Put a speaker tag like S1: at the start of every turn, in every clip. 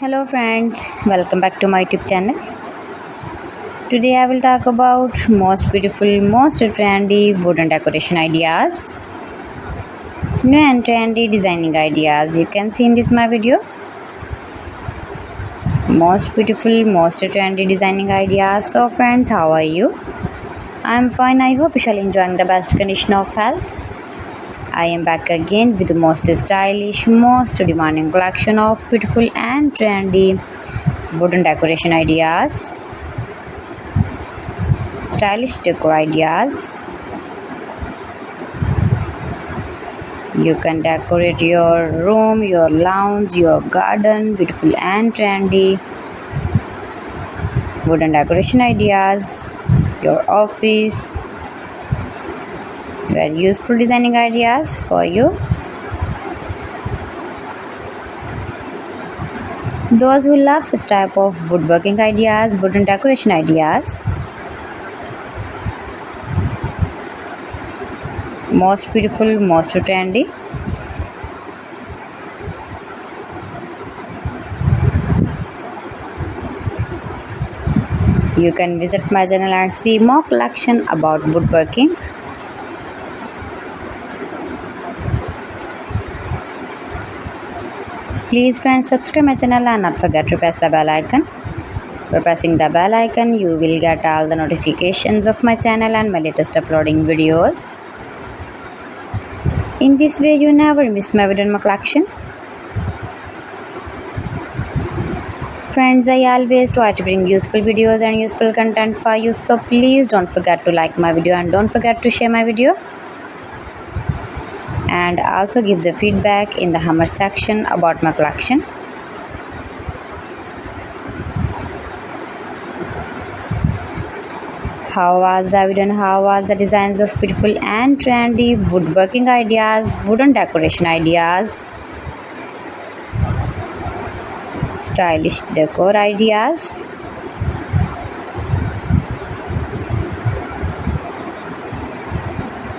S1: Hello friends, welcome back to my YouTube channel. Today I will talk about most beautiful, most trendy wooden decoration ideas. New and trendy designing ideas you can see in this my video. Most beautiful, most trendy designing ideas. So friends, how are you? I am fine. I hope you shall enjoying the best condition of health. I am back again with the most stylish, most demanding collection of beautiful and trendy wooden decoration ideas, stylish decor ideas. You can decorate your room, your lounge, your garden, beautiful and trendy wooden decoration ideas, your office. Very useful designing ideas for you. Those who love such type of woodworking ideas, wooden decoration ideas. Most beautiful, most trendy. You can visit my channel and see more collection about woodworking. Please friends, subscribe my channel and not forget to press the bell icon. By pressing the bell icon, you will get all the notifications of my channel and my latest uploading videos. In this way, you never miss my video in my collection. Friends, I always try to bring useful videos and useful content for you, so please don't forget to like my video and don't forget to share my video. And also gives a feedback in the comment section about my collection. How was the video and how was the designs of beautiful and trendy woodworking ideas, wooden decoration ideas, stylish decor ideas.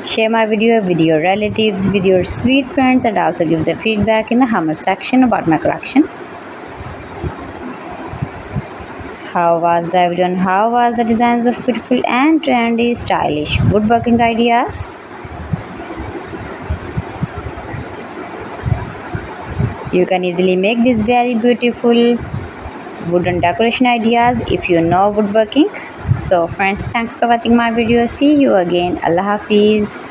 S1: Share my video with your relatives, with your sweet friends, and also gives a feedback in the comment section about my collection. How was the video and how was the designs of beautiful and trendy stylish woodworking ideas? You can easily make these very beautiful wooden decoration ideas if you know woodworking. So friends, thanks for watching my video. See you again. Allah Hafiz.